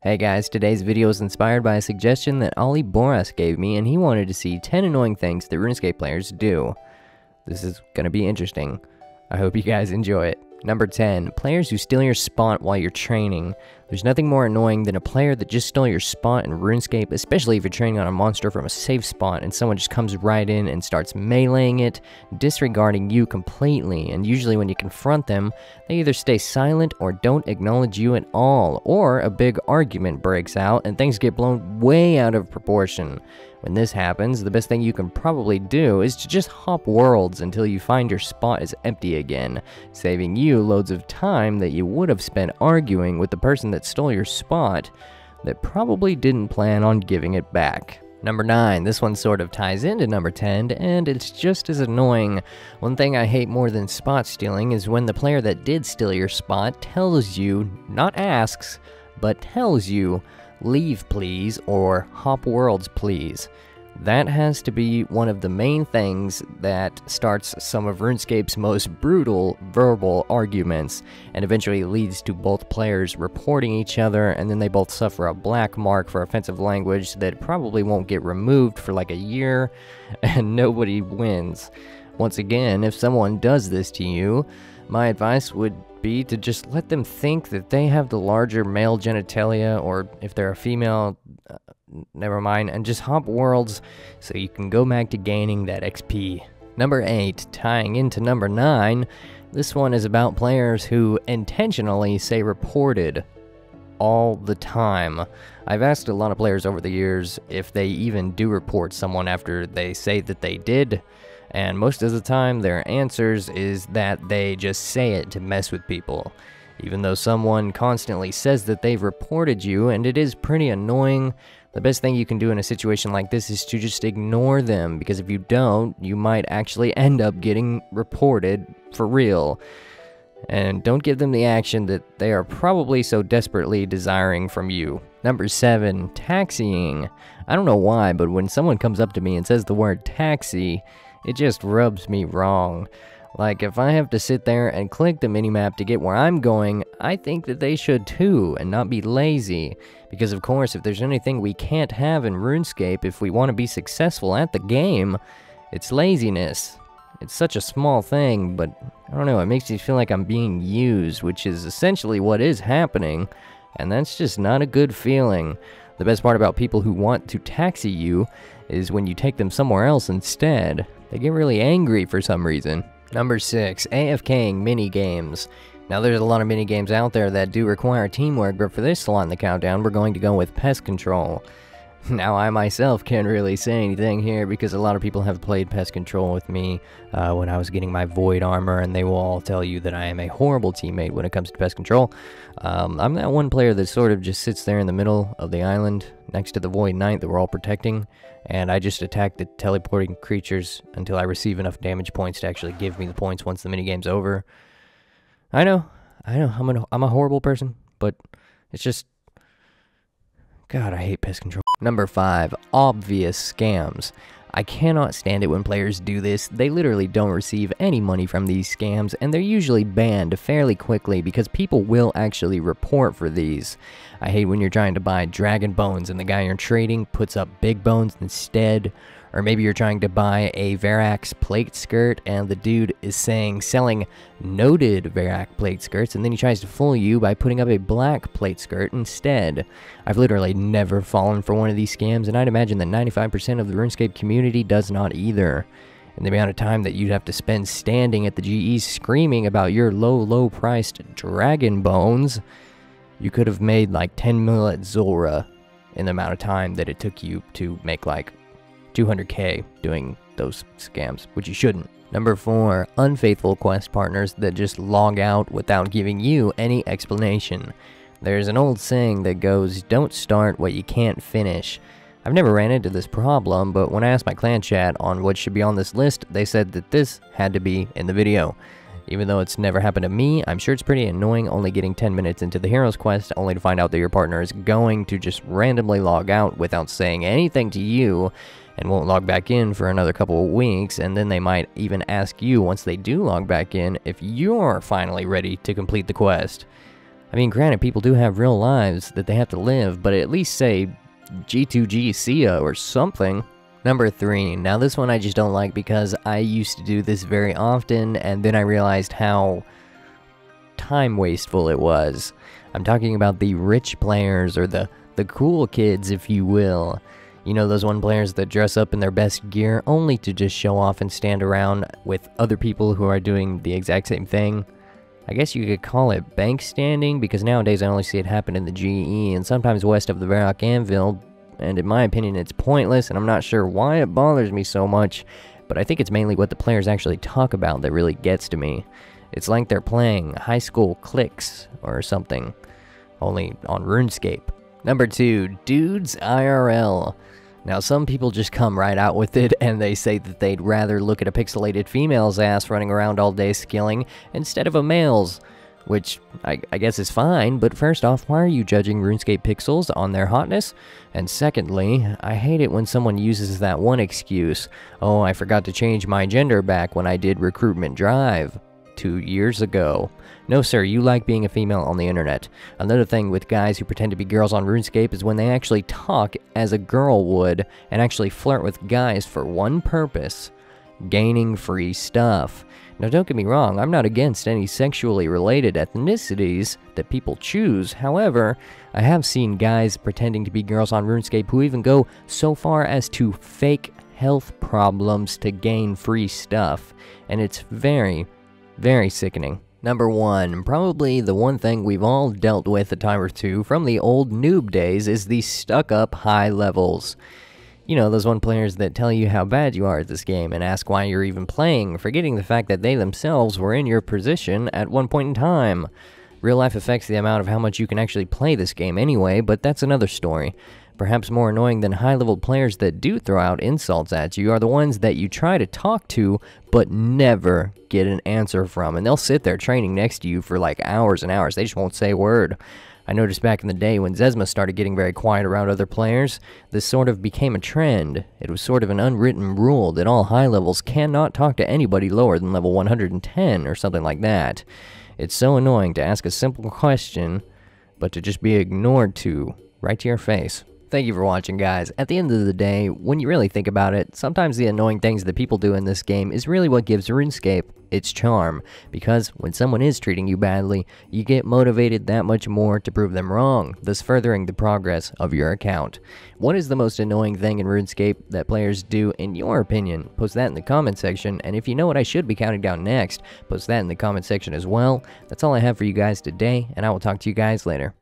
Hey guys, today's video is inspired by a suggestion that Ollie Boras gave me, and he wanted to see 10 annoying things that RuneScape players do. This is gonna be interesting. I hope you guys enjoy it. Number 10, players who steal your spot while you're training. There's nothing more annoying than a player that just stole your spot in RuneScape, especially if you're training on a monster from a safe spot and someone just comes right in and starts meleeing it, disregarding you completely, and usually when you confront them, they either stay silent or don't acknowledge you at all, or a big argument breaks out and things get blown way out of proportion. When this happens, the best thing you can probably do is to just hop worlds until you find your spot is empty again, saving you loads of time that you would have spent arguing with the person that stole your spot that probably didn't plan on giving it back. Number 9, this one sort of ties into number 10, and it's just as annoying. One thing I hate more than spot stealing is when the player that did steal your spot tells you, not asks, but tells you, leave please, or hop worlds please. That has to be one of the main things that starts some of RuneScape's most brutal verbal arguments, and eventually leads to both players reporting each other, and then they both suffer a black mark for offensive language that probably won't get removed for like a year, and nobody wins. Once again, if someone does this to you, my advice would be to just let them think that they have the larger male genitalia, or if they're a female, never mind, and just hop worlds so you can go back to gaining that XP. Number 8, tying into number 9, this one is about players who intentionally say reported all the time. I've asked a lot of players over the years if they even do report someone after they say that they did, and most of the time their answers is that they just say it to mess with people. Even though someone constantly says that they've reported you, and it is pretty annoying, the best thing you can do in a situation like this is to just ignore them, because if you don't, you might actually end up getting reported for real. And don't give them the action that they are probably so desperately desiring from you. Number 7, taxiing. I don't know why, but when someone comes up to me and says the word taxi, it just rubs me wrong. Like, if I have to sit there and click the minimap to get where I'm going, I think that they should too, and not be lazy. Because of course, if there's anything we can't have in RuneScape if we want to be successful at the game, it's laziness. It's such a small thing, but I don't know, it makes me feel like I'm being used, which is essentially what is happening, and that's just not a good feeling. The best part about people who want to taxi you is when you take them somewhere else instead. They get really angry for some reason. Number 6, AFK Minigames. Now there's a lot of minigames out there that do require teamwork, but for this slot in the countdown, we're going to go with pest control. Now I myself can't really say anything here because a lot of people have played pest control with me when I was getting my void armor, and they will all tell you that I am a horrible teammate when it comes to pest control. I'm that one player that sort of just sits there in the middle of the island next to the void knight that we're all protecting, and I just attack the teleporting creatures until I receive enough damage points to actually give me the points once the minigame's over. I know, I'm a horrible person, but it's just, God, I hate pest control. Number 5, obvious scams. I cannot stand it when players do this. They literally don't receive any money from these scams, and they're usually banned fairly quickly because people will actually report for these. I hate when you're trying to buy dragon bones and the guy you're trading puts up big bones instead. Or maybe you're trying to buy a Verax plate skirt and the dude is selling noted Verax plate skirts, and then he tries to fool you by putting up a black plate skirt instead. I've literally never fallen for one of these scams, and I'd imagine that 95% of the RuneScape community does not either. And the amount of time that you'd have to spend standing at the GEs screaming about your low priced dragon bones, you could have made like 10 mil at Zora in the amount of time that it took you to make like 200k doing those scams, which you shouldn't. Number 4, unfaithful quest partners that just log out without giving you any explanation. There's an old saying that goes, don't start what you can't finish. I've never ran into this problem, but when I asked my clan chat on what should be on this list, they said that this had to be in the video. Even though it's never happened to me, I'm sure it's pretty annoying only getting 10 minutes into the hero's quest only to find out that your partner is going to just randomly log out without saying anything to you, and won't log back in for another couple of weeks, and then they might even ask you once they do log back in if you're finally ready to complete the quest. I mean, granted, people do have real lives that they have to live, but at least say G2G, see ya, or something. Number 3. Now this one I just don't like because I used to do this very often, and then I realized how time wasteful it was. I'm talking about the rich players, or the cool kids, if you will. You know, those one players that dress up in their best gear only to just show off and stand around with other people who are doing the exact same thing. I guess you could call it bank standing, because nowadays I only see it happen in the GE and sometimes west of the Varrock Anvil, and in my opinion it's pointless, and I'm not sure why it bothers me so much, but I think it's mainly what the players actually talk about that really gets to me. It's like they're playing high school cliques or something, only on RuneScape. Number 2, dudes IRL. Now some people just come right out with it and they say that they'd rather look at a pixelated female's ass running around all day skilling instead of a male's, which I guess is fine, but first off, why are you judging RuneScape pixels on their hotness? And secondly, I hate it when someone uses that one excuse, oh, I forgot to change my gender back when I did recruitment drive 2 years ago. No sir, you like being a female on the internet. Another thing with guys who pretend to be girls on RuneScape is when they actually talk as a girl would and actually flirt with guys for one purpose: gaining free stuff. Now don't get me wrong, I'm not against any sexually related ethnicities that people choose. However, I have seen guys pretending to be girls on RuneScape who even go so far as to fake health problems to gain free stuff, and it's very, very sickening. Number 1, probably the one thing we've all dealt with a time or two from the old noob days, is the stuck-up high levels. You know, those one players that tell you how bad you are at this game and ask why you're even playing, forgetting the fact that they themselves were in your position at one point in time. Real life affects the amount of how much you can actually play this game anyway, but that's another story. Perhaps more annoying than high-level players that do throw out insults at you are the ones that you try to talk to but never get an answer from, and they'll sit there training next to you for like hours and hours. They just won't say a word. I noticed back in the day when Zezma started getting very quiet around other players, this sort of became a trend. It was sort of an unwritten rule that all high levels cannot talk to anybody lower than level 110 or something like that. It's so annoying to ask a simple question, but to just be ignored to, right to your face. Thank you for watching, guys. At the end of the day, when you really think about it, sometimes the annoying things that people do in this game is really what gives RuneScape its charm, because when someone is treating you badly, you get motivated that much more to prove them wrong, thus furthering the progress of your account. What is the most annoying thing in RuneScape that players do in your opinion? Post that in the comment section, and if you know what I should be counting down next, post that in the comment section as well. That's all I have for you guys today, and I will talk to you guys later.